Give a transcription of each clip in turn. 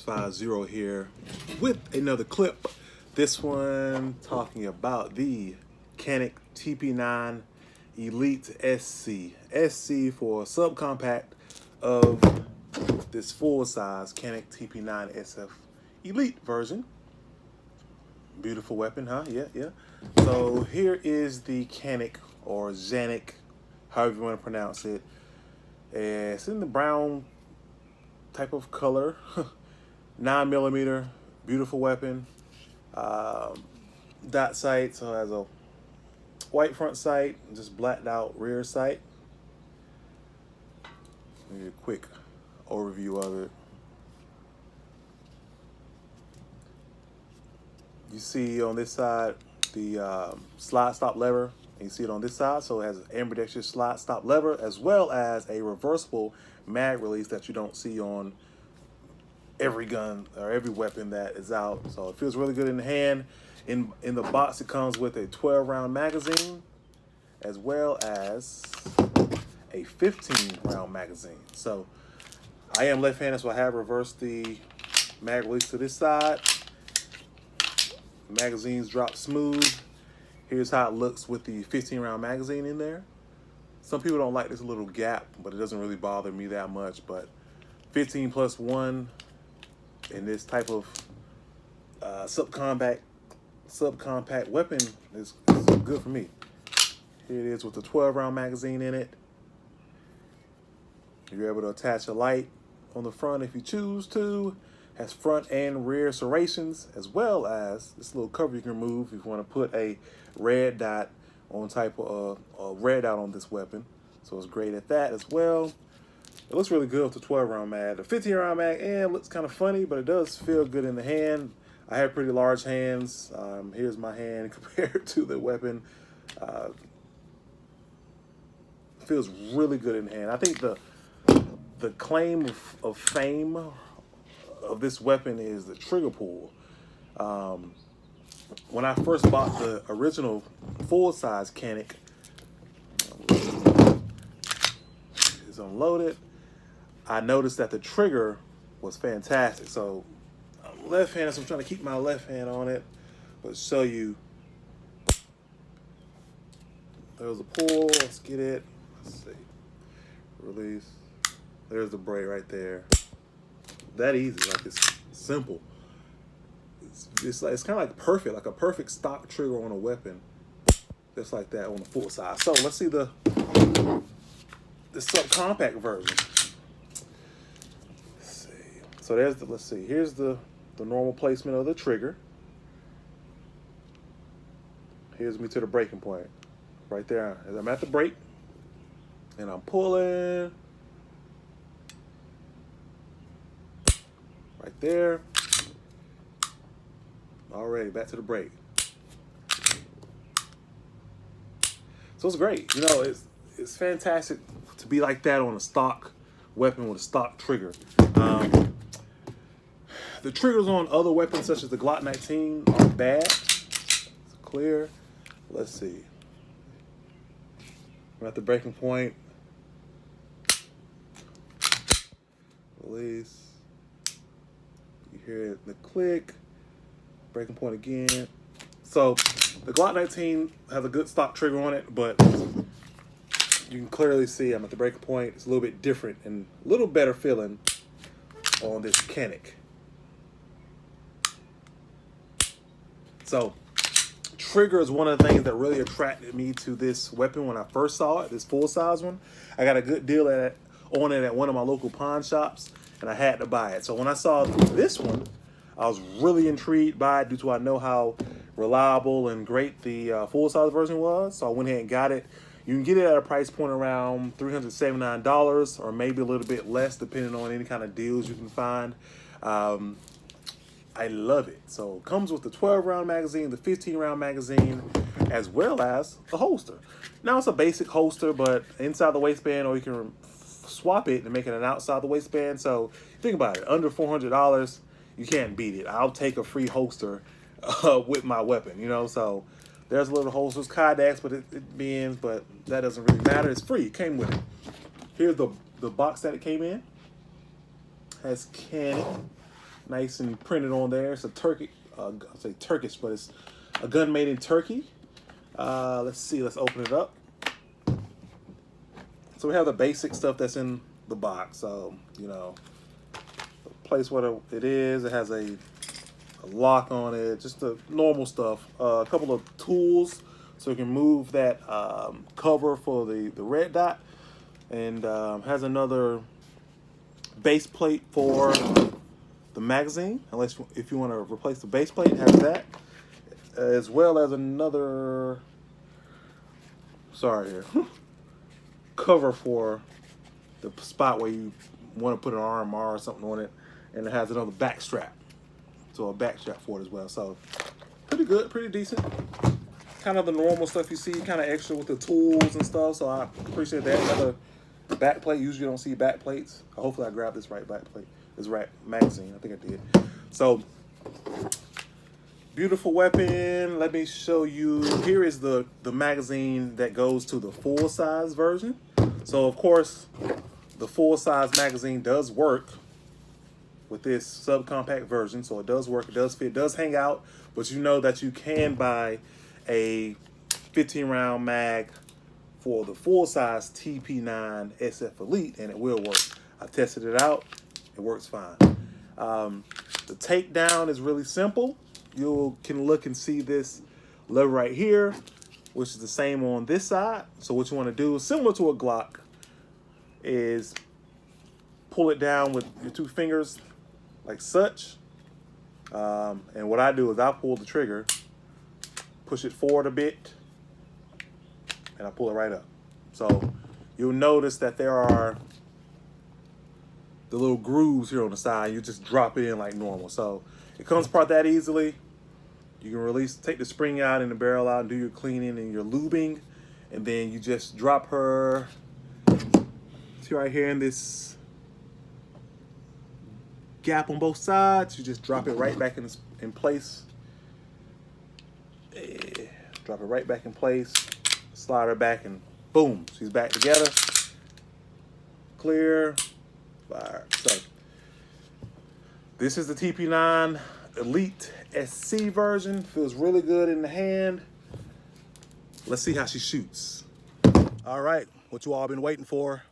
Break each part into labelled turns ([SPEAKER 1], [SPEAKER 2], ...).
[SPEAKER 1] Travis50 here with another clip. This one talking about the Canik TP9 Elite SC. SC for subcompact of this full-size Canik TP9 SF Elite version. Beautiful weapon, huh? Yeah. So here is the Canik or Canik, however you want to pronounce it. It's in the brown type of color, 9mm, beautiful weapon. Dot sight, so it has a white front sight, just blacked out rear sight. Maybe a quick overview of it. You see on this side the slide stop lever, and you see it on this side, so it has an ambidextrous slide stop lever as well as a reversible mag release that you don't see on every gun or every weapon that is out. So it feels really good in the hand. In the box it comes with a 12-round magazine as well as a 15-round magazine. So I am left-handed, so I have reversed the mag release to this side. The magazines drop smooth. Here's how it looks with the 15-round magazine in there. Some people don't like this little gap, but it doesn't really bother me that much. But 15+1 in this type of subcompact weapon is good for me. Here it is with the 12-round magazine in it. You're able to attach a light on the front if you choose to. Has front and rear serrations, as well as this little cover you can remove if you want to put a red dot on type of red dot on this weapon. So it's great at that as well. It looks really good with the 12-round mag. The 15-round mag looks kind of funny, but it does feel good in the hand. I have pretty large hands. Here's my hand compared to the weapon. Feels really good in the hand. I think the claim of fame of this weapon is the trigger pull. When I first bought the original full-size Canik, it's unloaded, I noticed that the trigger was fantastic. So I'm left-handed, so I'm trying to keep my left hand on it, but show you. There's a pull. Let's get it. Let's see. Release. There's the brake right there. That easy, like it's simple. It's kind of like perfect, like a perfect stock trigger on a weapon, just like that on the full size. So let's see the subcompact version. Let's see. So there's the. Let's see. Here's the normal placement of the trigger. Here's me to the braking point, right there. As I'm at the brake, and I'm pulling. Right there. Alrighty, back to the brake. So it's great. You know, it's fantastic to be like that on a stock weapon with a stock trigger. The triggers on other weapons such as the Glock 19 are bad. It's clear. Let's see. We're at the braking point. Release. You hear the click, breaking point again. So the Glock 19 has a good stock trigger on it, but you can clearly see I'm at the breaking point. It's a little bit different and a little better feeling on this Canik. So trigger is one of the things that really attracted me to this weapon when I first saw it, this full-size one. I got a good deal on it at one of my local pawn shops, and I had to buy it. So when I saw this one, I was really intrigued by it due to I know how reliable and great the full-size version was. So I went ahead and got it. You can get it at a price point around $379 or maybe a little bit less depending on any kind of deals you can find. I love it. So it comes with the 12-round magazine, the 15-round magazine, as well as a holster. Now it's a basic holster, but inside the waistband, or you can swap it and make it an outside the waistband. So think about it, under $400, you can't beat it. I'll take a free holster with my weapon, you know. So there's a little holsters, Kydex, but it bends, but that doesn't really matter. It's free. It came with it. Here's the box that it came in. Has Canik nice and printed on there. It's a Turkey, I'll say Turkish, but it's a gun made in Turkey. Let's see, let's open it up. So we have the basic stuff that's in the box. So, you know, place what it is. It has a lock on it, just the normal stuff. A couple of tools so you can move that cover for the red dot. And has another base plate for the magazine. Unless if you want to replace the base plate, it has that. As well as another, sorry here, cover for the spot where you want to put an RMR or something on it, and it has another back strap, so a back strap for it as well. So pretty good, pretty decent. Kind of the normal stuff you see, kind of extra with the tools and stuff. So I appreciate that. Another back plate. Usually you don't see back plates. Hopefully I grabbed this right back plate, this right magazine. I think I did. So beautiful weapon. Let me show you. Here is the magazine that goes to the full size version. So of course, the full size magazine does work with this subcompact version. So it does work, it does fit, it does hang out, but you know that you can buy a 15 round mag for the full size TP9 SF Elite and it will work. I tested it out, it works fine. The takedown is really simple. You can look and see this lever right here, which is the same on this side. So what you want to do, similar to a Glock, is pull it down with your two fingers like such. And what I do is I pull the trigger, push it forward a bit, and I pull it right up. So you'll notice that there are the little grooves here on the side. You just drop it in like normal. So it comes apart that easily. You can release, take the spring out and the barrel out and do your cleaning and your lubing. And then you just drop her, see right here in this gap on both sides. You just drop it right back in place. Drop it right back in place. Slide her back and boom, she's back together. Clear, fire. So this is the TP9 Elite SC version. Feels really good in the hand. Let's see how she shoots. All right, what you all been waiting for.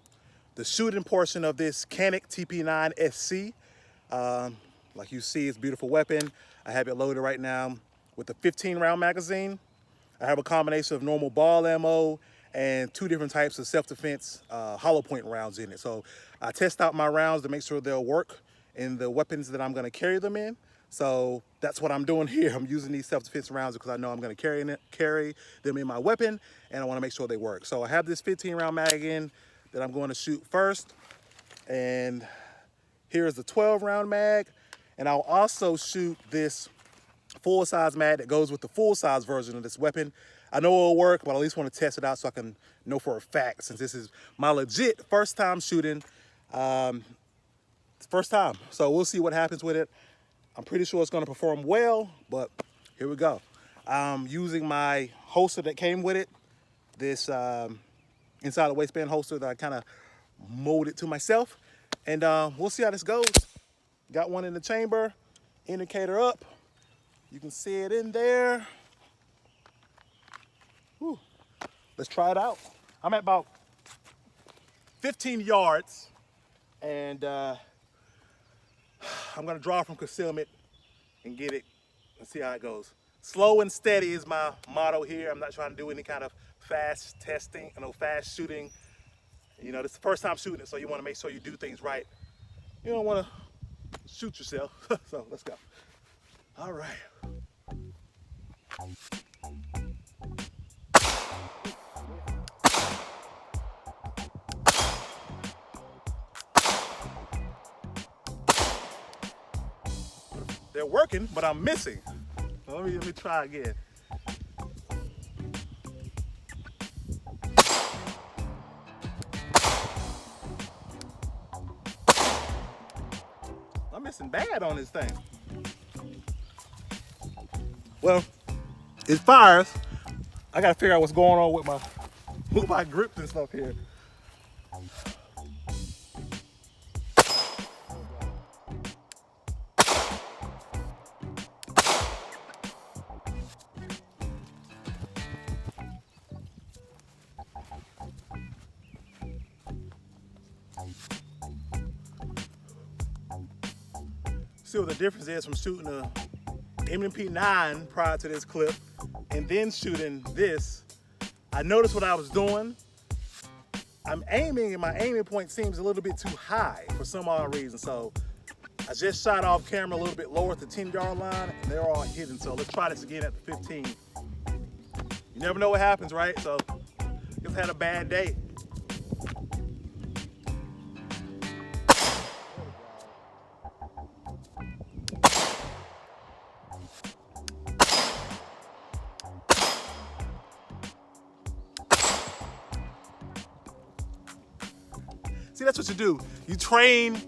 [SPEAKER 1] The shooting portion of this Canik TP9 SC. Like you see, it's a beautiful weapon. I have it loaded right now with a 15 round magazine. I have a combination of normal ball ammo and two different types of self-defense hollow point rounds in it. So I test out my rounds to make sure they'll work in the weapons that I'm gonna carry them in. So that's what I'm doing here. I'm using these self-defense rounds because I know I'm gonna carry them in my weapon and I wanna make sure they work. So I have this 15 round mag in that I'm going to shoot first. And here's the 12 round mag. And I'll also shoot this full size mag that goes with the full size version of this weapon. I know it'll work, but I at least want to test it out so I can know for a fact, since this is my legit first time shooting. First time. So we'll see what happens with it. I'm pretty sure it's going to perform well, but here we go. I'm using my holster that came with it. This inside the waistband holster that I kind of molded to myself. And we'll see how this goes. Got one in the chamber, indicator up. You can see it in there. Whew. Let's try it out. I'm at about 15 yards and I'm gonna draw from concealment and get it and see how it goes. Slow and steady is my motto here. I'm not trying to do any kind of fast testing, fast shooting. You know, this is the first time shooting it, so you wanna make sure you do things right. You don't wanna shoot yourself. So let's go. All right. They're working, but I'm missing. Let me try again. I'm missing bad on this thing. Well, it fires. I gotta figure out what's going on with my grips and stuff here. see what the difference is from shooting a TP9 prior to this clip and then shooting this. I noticed what I was doing. I'm aiming and my aiming point seems a little bit too high for some odd reason. So I just shot off camera a little bit lower at the 10-yard line and they're all hidden. So let's try this again at the 15. You never know what happens, right? So just had a bad day. See, that's what you do. You train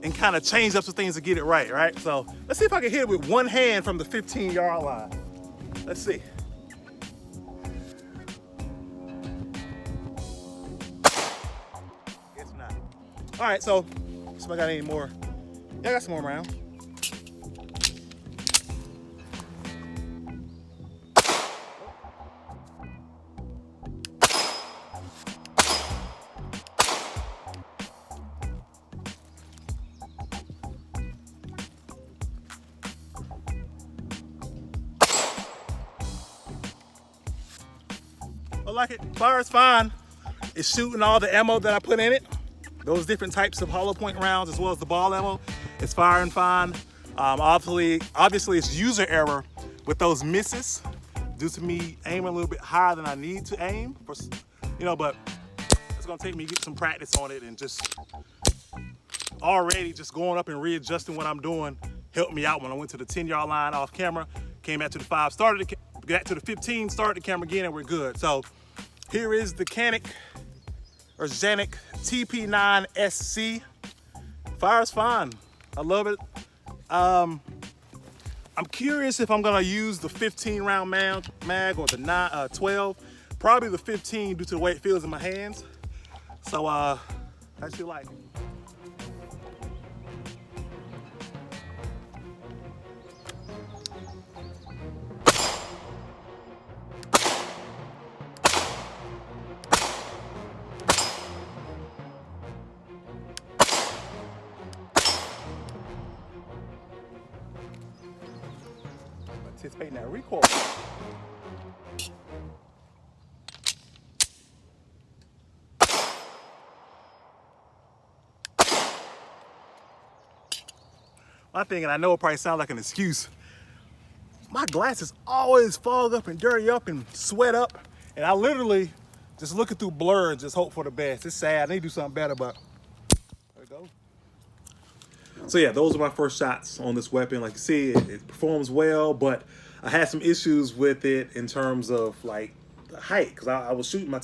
[SPEAKER 1] and kind of change up some things to get it right? So let's see if I can hit it with one hand from the 15-yard line. Let's see. It's not. All right, so if I got any more. Yeah, I got some more rounds. I like it. Fire's fine. It's shooting all the ammo that I put in it. Those different types of hollow point rounds as well as the ball ammo. It's firing fine. Obviously it's user error with those misses due to me aiming a little bit higher than I need to aim. For, but it's gonna take me to get some practice on it, and just already just going up and readjusting what I'm doing helped me out when I went to the 10-yard line off camera, came back to the 5, got to the 15, started the camera again, and we're good. So here is the Canik TP9 SC. Fire's fine. I love it. I'm curious if I'm gonna use the 15-round mag or the 12. Probably the 15 due to the way it feels in my hands. So I actually like it. Anticipating that recoil. My thing, and I know it probably sounds like an excuse, my glasses always fog up and dirty up and sweat up, and I literally just looking through blur and just hope for the best. It's sad. I need to do something better, but there it goes. So yeah, those are my first shots on this weapon. Like you see, it performs well, but I had some issues with it in terms of like the height, because I was shooting my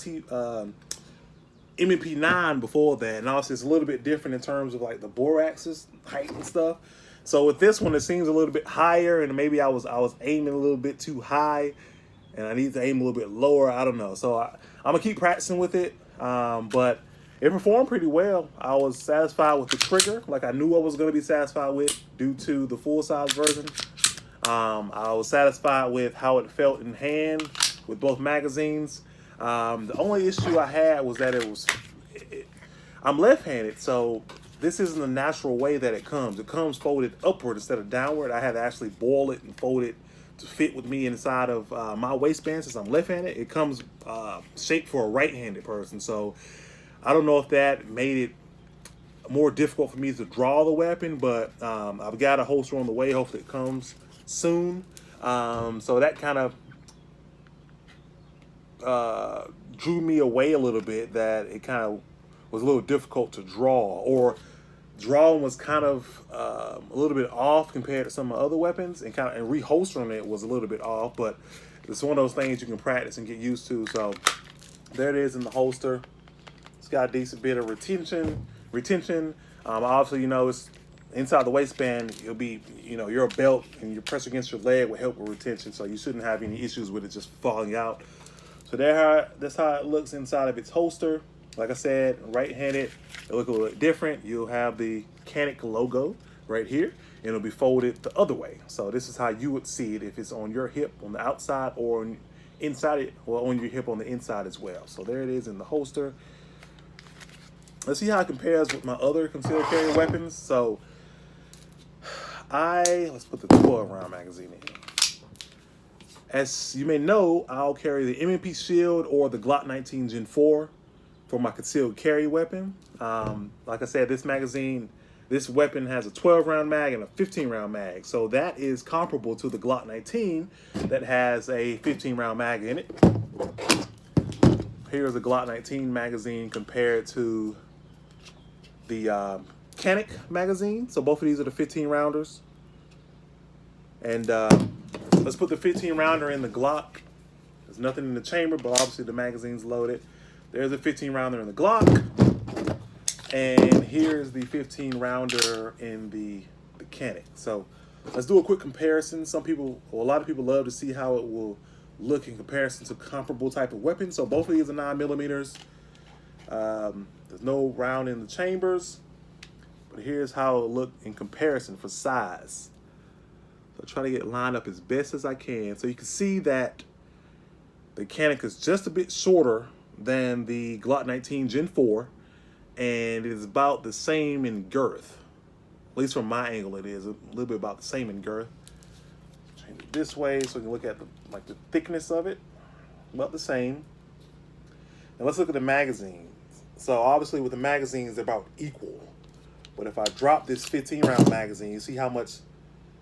[SPEAKER 1] MP9 before that, and obviously it's a little bit different in terms of like the bore axis height and stuff. So with this one, it seems a little bit higher, and maybe I was aiming a little bit too high, and I need to aim a little bit lower. I don't know. So I'm gonna keep practicing with it, but it performed pretty well. I was satisfied with the trigger, like I knew I was gonna be satisfied with due to the full-size version. I was satisfied with how it felt in hand with both magazines. The only issue I had was that I'm left-handed, so this isn't the natural way that it comes. It comes folded upward instead of downward. I had to actually boil it and fold it to fit with me inside of my waistband since I'm left-handed. It comes shaped for a right-handed person, so I don't know if that made it more difficult for me to draw the weapon, but I've got a holster on the way. Hopefully it comes soon. So that kind of drew me away a little bit, that it kind of was a little difficult to draw, or drawing was kind of a little bit off compared to some of the other weapons, and reholstering it was a little bit off, but it's one of those things you can practice and get used to. So there it is in the holster. It's got a decent bit of retention. Obviously, it's inside the waistband. It'll be, your belt and your press against your leg will help with retention, so you shouldn't have any issues with it just falling out. So that's how it looks inside of its holster. Like I said, right-handed, it'll look a little bit different. You'll have the Canik logo right here, and it'll be folded the other way. So this is how you would see it if it's on your hip on the outside, or inside it, or on your hip on the inside as well. So there it is in the holster. Let's see how it compares with my other concealed carry weapons. So let's put the 12 round magazine in. As you may know, I'll carry the M&P Shield or the Glock 19 Gen 4 for my concealed carry weapon. Like I said, this weapon has a 12 round mag and a 15 round mag. So that is comparable to the Glock 19 that has a 15 round mag in it. Here's a Glock 19 magazine compared to the Canik magazine. So both of these are the 15 rounders. And let's put the 15 rounder in the Glock. There's nothing in the chamber, but obviously the magazine's loaded. There's a 15 rounder in the Glock. And here's the 15 rounder in the Canik. So let's do a quick comparison. A lot of people love to see how it will look in comparison to comparable type of weapons. So both of these are 9mm. There's no round in the chambers. But here's how it look in comparison for size. So try to get lined up as best as I can. So you can see that the Canik is just a bit shorter than the Glock 19 Gen 4, and it is about the same in girth. At least from my angle, it is a little bit about the same in girth. Change it this way so we can look at the thickness of it. About the same. Now let's look at the magazines. So obviously with the magazines, they're about equal. But if I drop this 15 round magazine, you see how much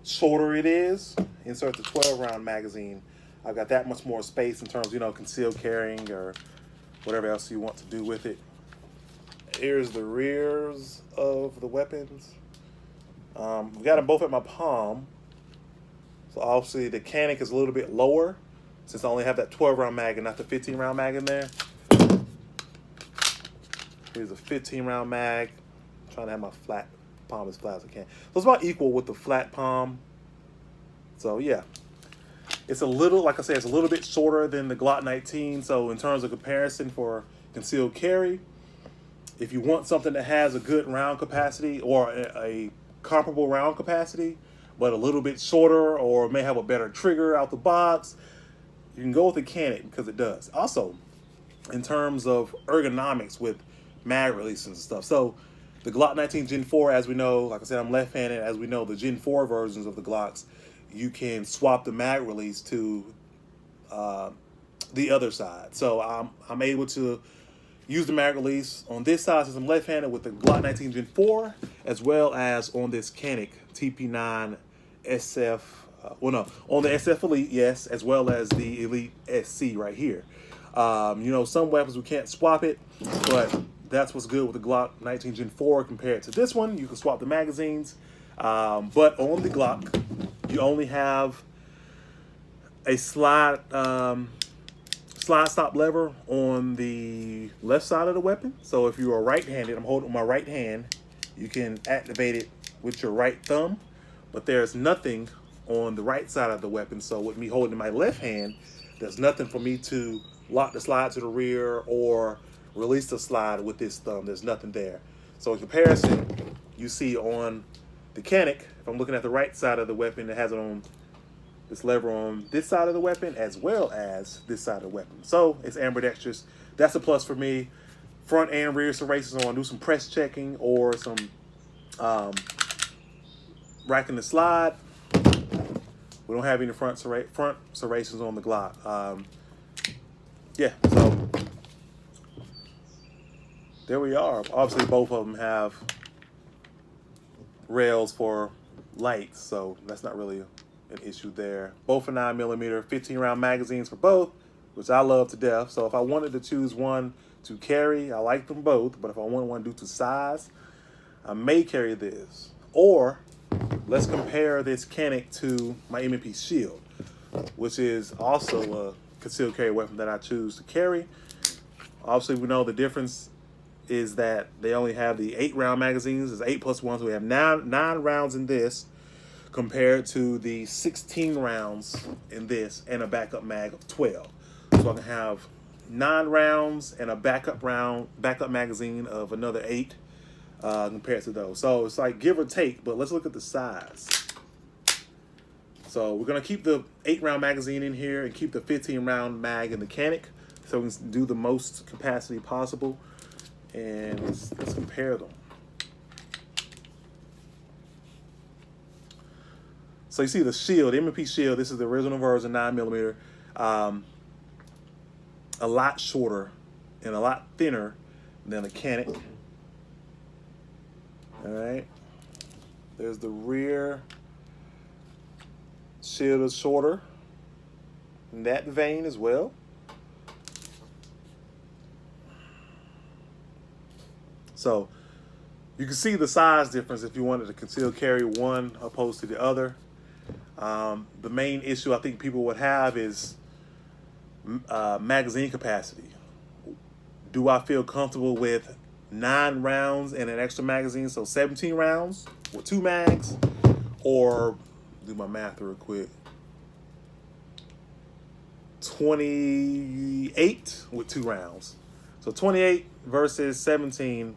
[SPEAKER 1] shorter it is. Insert the 12 round magazine. I've got that much more space in terms of, concealed carrying or whatever else you want to do with it. Here's the rears of the weapons. I've got them both at my palm. So obviously the Canik is a little bit lower since I only have that 12 round mag and not the 15 round mag in there. Here's a 15 round mag. I'm trying to have my palm as flat as I can. So it's about equal with the flat palm. So yeah. It's a little, like I said, it's a little bit shorter than the Glock 19. So in terms of comparison for concealed carry, if you want something that has a good round capacity or a comparable round capacity, but a little bit shorter or may have a better trigger out the box, you can go with the Canik because it does. Also, in terms of ergonomics with mag releases and stuff. So the Glock 19 Gen 4, as we know, like I said, I'm left-handed. As we know, the Gen 4 versions of the Glocks, you can swap the mag release to the other side. So I'm able to use the mag release on this side since I'm left-handed with the Glock 19 Gen 4, as well as on this Canik TP9 SF. On the SF Elite, yes, as well as the Elite SC right here. Some weapons we can't swap it, but that's what's good with the Glock 19 Gen 4 compared to this one. You can swap the magazines, but on the Glock, you only have a slide stop lever on the left side of the weapon. So if you are right-handed, I'm holding my right hand, you can activate it with your right thumb, but there's nothing on the right side of the weapon. So with me holding my left hand, there's nothing for me to lock the slide to the rear or release the slide with this thumb. There's nothing there. So in comparison, you see on the Canik, if I'm looking at the right side of the weapon, it has it on this lever on this side of the weapon as well as this side of the weapon. So it's ambidextrous. That's a plus for me. Front and rear serrations, I want to do some press checking or some racking the slide. We don't have any front serrations on the Glock. Yeah, so there we are. Obviously, both of them have rails for lights, so that's not really an issue there. Both are 9mm, 15 round magazines for both, which I love to death. So if I wanted to choose one to carry, I like them both, but if I wanted one due to size, I may carry this. Or let's compare this Canik to my M&P Shield, which is also a concealed carry weapon that I choose to carry. Obviously, we know the difference is that they only have the 8 round magazines. There's 8 plus 1, so we have 9 rounds in this compared to the 16 rounds in this and a backup mag of 12. So I can have 9 rounds and a backup magazine of another 8 compared to those. So it's like give or take, but let's look at the size. So we're gonna keep the 8 round magazine in here and keep the 15 round mag in the Canik so we can do the most capacity possible. And let's compare them. So you see the shield, M&P shield. This is the original version, 9mm. A lot shorter and a lot thinner than a Canik. All right. There's the rear. Shield is shorter in that vein as well. So you can see the size difference if you wanted to conceal carry one opposed to the other. The main issue I think people would have is magazine capacity. Do I feel comfortable with 9 rounds and an extra magazine, so 17 rounds with 2 mags, or do my math real quick, 28 with 2 rounds? So 28 versus 17,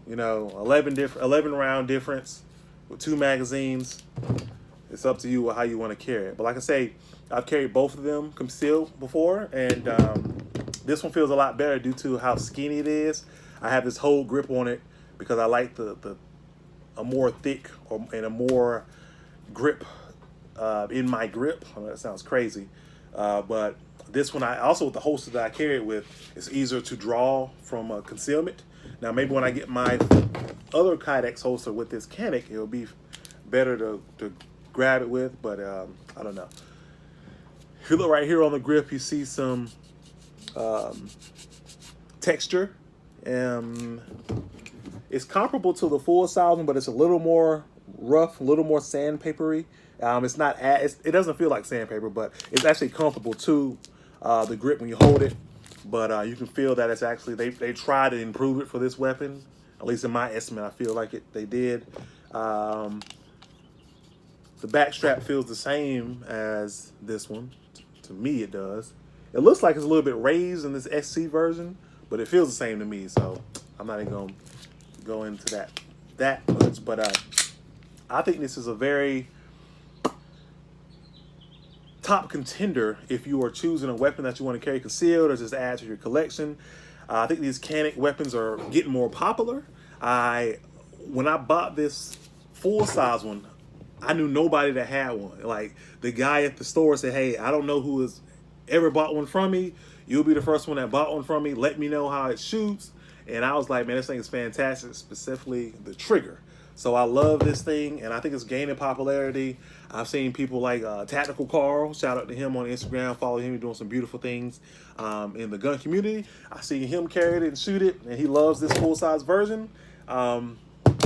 [SPEAKER 1] you know, 11 round difference with 2 magazines. It's up to you how you want to carry it. But like I say, I've carried both of them concealed before, and this one feels a lot better due to how skinny it is. I have this whole grip on it because I like a more thick and a more grip in my grip. I know that sounds crazy, but this one, I also with the holster that I carry it with, it's easier to draw from concealment. Now maybe when I get my other Kydex holster with this Canik, it'll be better to grab it with, but I don't know. If you look right here on the grip, you see some texture. It's comparable to the full size one, but it's a little more rough, a little more sandpapery. It's not it doesn't feel like sandpaper, but it's actually comfortable to the grip when you hold it. But you can feel that it's actually they tried to improve it for this weapon. At least in my estimate, I feel like they did. The back strap feels the same as this one. To me, it does. It looks like it's a little bit raised in this SC version, but it feels the same to me. So I'm not even going to go into that much. But I think this is a very top contender if you are choosing a weapon that you want to carry concealed or just add to your collection. I think these Canik weapons are getting more popular. When I bought this full size one, I knew nobody that had one. Like the guy at the store said, "Hey, I don't know who has ever bought one from me. You'll be the first one that bought one from me. Let me know how it shoots." And I was like, man, this thing is fantastic, specifically the trigger. So I love this thing, and I think it's gaining popularity. I've seen people like Tactical Carl, shout out to him on Instagram, follow him, he's doing some beautiful things in the gun community. I see him carry it and shoot it, and he loves this full-size version.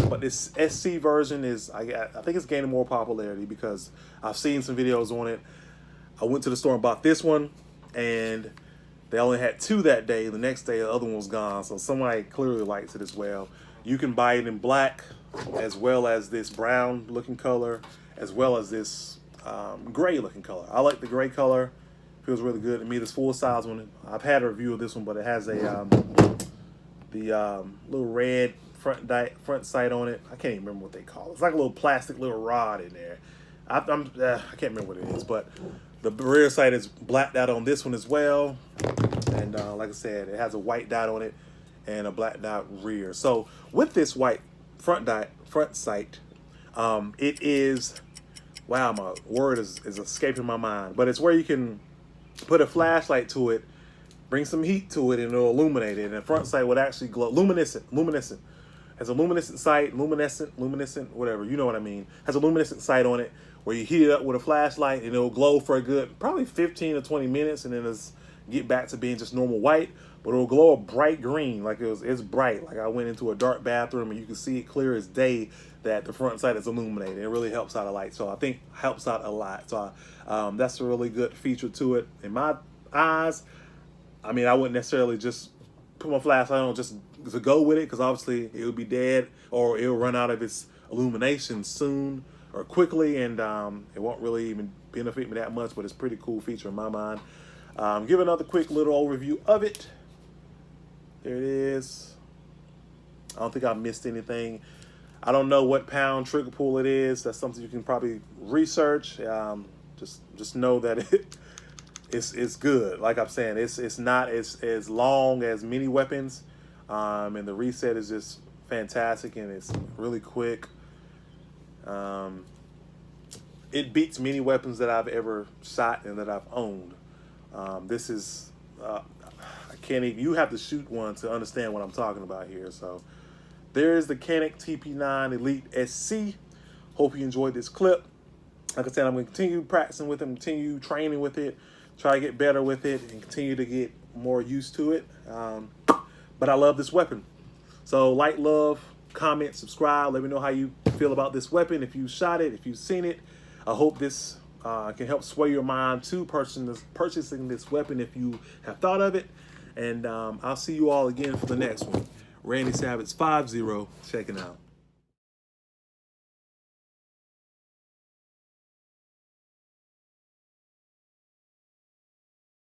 [SPEAKER 1] But this SC version is, I think it's gaining more popularity because I've seen some videos on it. I went to the store and bought this one, and they only had 2 that day. The next day, the other one was gone. So somebody clearly likes it as well. You can buy it in black, as well as this brown looking color, as well as this gray looking color. I like the gray color. Feels really good to me. This full size one, I've had a review of this one, but it has a little red front sight on it. I can't even remember what they call it. It's like a little plastic little rod in there. I can't remember what it is, but the rear sight is blacked out on this one as well. And like I said, it has a white dot on it and a black dot rear. So with this white front sight, it is, wow, my word is escaping my mind, but it's where you can put a flashlight to it, bring some heat to it, and it'll illuminate it. And the front sight would actually glow, luminescent. Has a luminescent sight, luminescent, whatever, you know what I mean. Has a luminescent sight on it where you heat it up with a flashlight and it'll glow for a good, probably 15 to 20 minutes, and then it's get back to being just normal white, but it'll glow a bright green, like it's bright. Like I went into a dark bathroom and you can see it clear as day that the front sight is illuminated. It really helps out a lot. So I think helps out a lot. So that's a really good feature to it. In my eyes, I mean, I wouldn't necessarily just put my flashlight on just to go with it, because obviously it will be dead or it'll run out of its illumination soon or quickly, and it won't really even benefit me that much, but it's a pretty cool feature in my mind. Give another quick little overview of it. There it is. I don't think I missed anything. I don't know what pound trigger pull it is. That's something you can probably research. Just know that it's good. Like I'm saying, it's not as long as many weapons, and the reset is just fantastic, and it's really quick. it beats many weapons that I've ever shot and that I've owned. This is, I can't even, you have to shoot one to understand what I'm talking about here. So there's the Canik TP9 Elite SC. Hope you enjoyed this clip. Like I said, I'm going to continue practicing with it, continue training with it, try to get better with it, and continue to get more used to it. But I love this weapon. So like, love, comment, subscribe. Let me know how you feel about this weapon. If you shot it, if you've seen it. I hope this can help sway your mind to purchasing this weapon if you have thought of it. And I'll see you all again for the next one. Randy Savage 50 checking out.